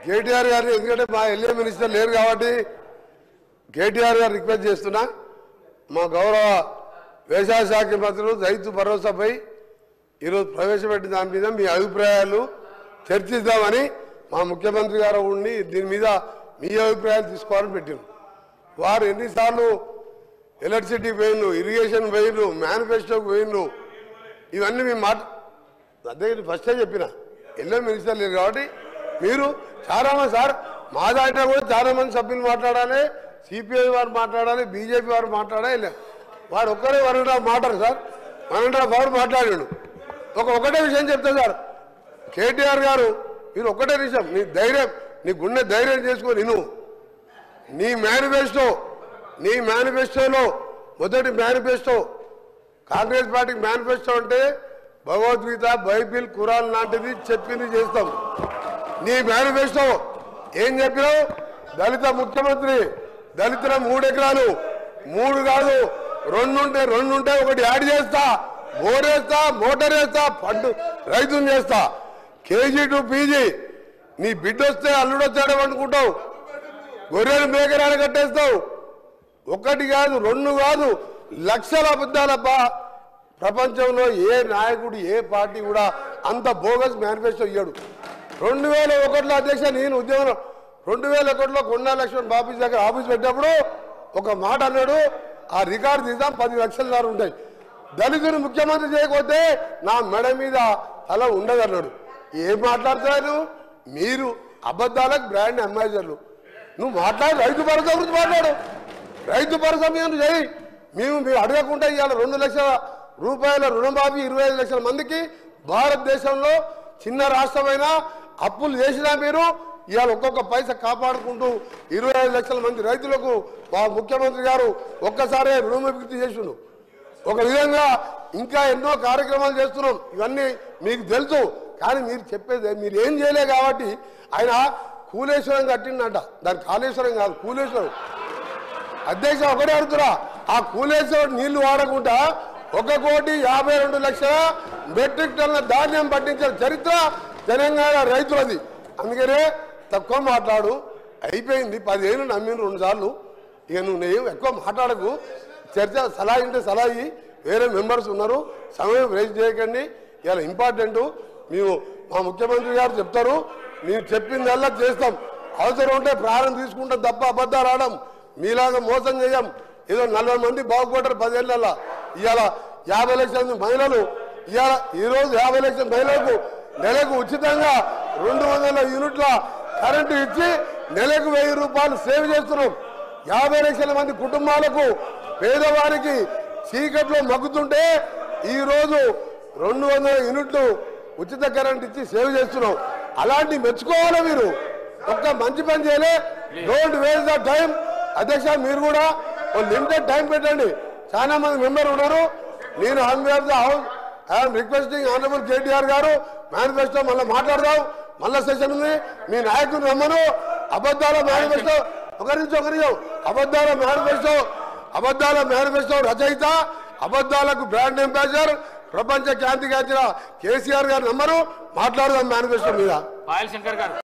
కేటీఆర్ గారిని ఎందుకంటే మా ఎల్ఏ మినిస్టర్ లేరు కాబట్టి కేటీఆర్ గారు రిక్వెస్ట్ చేస్తున్నా మా గౌరవ వ్యవసాయ శాఖ మంత్రులు రైతు భరోసాపై ఈరోజు ప్రవేశపెట్టిన దాని మీద మీ అభిప్రాయాలు చర్చిద్దామని మా ముఖ్యమంత్రి గారు ఉండి దీని మీద మీ అభిప్రాయాలు తీసుకోవాలని పెట్టారు. వారు ఎన్నిసార్లు ఎలక్ట్రిసిటీ పోయిన్లు, ఇరిగేషన్ పోయిన్లు, మేనిఫెస్టోకి పోయిన్లు, ఇవన్నీ మేము అదే ఫస్టే చెప్పిన ఎల్ఏ మినిస్టర్ లేరు కాబట్టి మీరు చాలామంది సార్ మా దాంట్లో కూడా చాలామంది సభ్యులు మాట్లాడాలి, సిపిఐ వారు మాట్లాడాలి, బీజేపీ వారు మాట్లాడాలి. వారు ఒక్కరే 1.5 మాట్లాడు సార్, 1.5 అవర్ మాట్లాడాడు. ఒకటే విషయం చెప్తా సార్, కేటీఆర్ గారు మీరు ఒక్కటే విషయం, నీ ధైర్యం, నీ గుండె ధైర్యం చేసుకొని నీ మేనిఫెస్టోలో మొదటి మేనిఫెస్టో కాంగ్రెస్ పార్టీకి మేనిఫెస్టో అంటే భగవద్గీత, బైబిల్, ఖురాన్ లాంటిది చెప్పింది చేస్తాం. నీ మేనిఫెస్టో ఏం చెప్పినావు? దళిత ముఖ్యమంత్రి, దళితుల 3 ఎకరాలు, 3 కాదు 2 ఉంటే 1 యాడ్ చేస్తా, బోరేస్తా, మోటార్ వేస్తా, పండు రైతులు చేస్తా, కేజీ టు పీజీ. నీ బిడ్డ వస్తే అల్లుడు వచ్చాడు అనుకుంటావు, గొర్రెలు మేకరాలు కట్టేస్తావు. 1 కాదు 2 కాదు, లక్షల అబద్ధాలబ్బా. ప్రపంచంలో ఏ నాయకుడు, ఏ పార్టీ కూడా అంత బోగస్ మేనిఫెస్టో ఇయ్యాడు. 2001లో అధ్యక్ష నేను ఉద్యోగంలో 2001లో కొండా లక్ష్మణ్ బాబు దగ్గర ఆఫీస్ పెట్టినప్పుడు ఒక మాట అన్నాడు, ఆ రికార్డు తీద్దాం 10 లక్షల దాకా ఉంటాయి, దళితుని ముఖ్యమంత్రి చేయకపోతే నా మెడ మీద తల ఉండదు అన్నాడు. ఏం మాట్లాడుతున్నారు మీరు? అబద్ధాలకు బ్రాండ్ అంబాసిడర్లు. నువ్వు మాట్లాడు, రైతు భరోసా గురించి మాట్లాడు, రైతు భరోసా మీద చేయి. మేము అడగకుండా ఇవాళ 2 లక్షల రూపాయల రుణమాఫీ 25 లక్షల మందికి. భారతదేశంలో చిన్న రాష్ట్రమైన అప్పులు చేసినా మీరు ఇవాళ ఒక్కొక్క పైసా కాపాడుకుంటూ 25 లక్షల మంది రైతులకు మా ముఖ్యమంత్రి గారు ఒక్కసారే రుణమాఫీ చేసిండు. ఒక విధంగా ఇంకా ఎన్నో కార్యక్రమాలు చేస్తున్నాం, ఇవన్నీ మీకు తెలుసు. కానీ మీరు చెప్పేది మీరు ఏం చేయలే కాబట్టి ఆయన కూలేశ్వరం కట్టిందంట, దాని కాళేశ్వరం కాదు కూలేశ్వరం. అధ్యక్ష ఒకటే అడుగుతున్నా, ఆ కూలేశ్వరం నీళ్లు వాడకుండా 1,52,00,000 మెట్రిక్ టన్నుల ధాన్యం పట్టించిన చరిత్ర తెలంగాణ రైతులది. అందుకనే తక్కువ మాట్లాడు, అయిపోయింది. 10 ఏళ్ళు నమ్మిన 2 సార్లు. ఇక నువ్వు ఎక్కువ మాట్లాడకు, చర్చ సలహా ఇంటే సలహా ఇయ్యి. వేరే మెంబర్స్ ఉన్నారు, సమయం వేస్ట్ చేయకండి. ఇలా ఇంపార్టెంట్ మేము మా ముఖ్యమంత్రి గారు చెప్తారు, మేము చెప్పిందల్లా చేస్తాం. అవసరం ఉంటే ప్రాణం తీసుకుంటాం తప్ప అబద్ధాలు ఆడడం. మీలాగా మోసం చేయం. ఏదో 40 మంది బాగుపడ్డారు 10 ఏళ్ళల్లో. ఇవాళ 50 లక్షల మహిళలు, ఇవాళ ఈరోజు 50 లక్షల మహిళలకు నెలకు ఉచితంగా 200 యూనిట్ల కరెంటు ఇచ్చి నెలకు 1000 రూపాయలు సేవ్ చేస్తున్నాం. 50 లక్షల మంది కుటుంబాలకు, పేదవారికి చీకట్లో మగ్గుతుంటే ఈరోజు 200 యూనిట్లు ఉచిత కరెంట్ ఇచ్చి సేవ్ చేస్తున్నాం. అలాంటి మెచ్చుకోవాలి మీరు. ఒక్క మంచి పని చేయలే. Don't waste the time. అధ్యక్ష మీరు కూడా లిమిటెడ్ టైం పెట్టండి. చాలా మంది మెంబర్ ఉన్నారు. నేను ఐఎమ్ రిక్వెస్టింగ్ ఆనరబుల్ కేటీఆర్ గారు, మేనిఫెస్టో మళ్ళీ మాట్లాడదాం, మళ్ళా సెషన్ ఉంది. మీ నాయకుని రమ్మను. అబద్ధాల మేనిఫెస్టో ఒక నిమిషం అబద్ధాల మేనిఫెస్టో రచయిత, అబద్ధాలకు బ్రాండ్ అంబాసిడర్, ప్రపంచ ఖ్యాతిగాంచిన కేసీఆర్ గారు నమ్మరు. మాట్లాడదాం మేనిఫెస్టో మీద.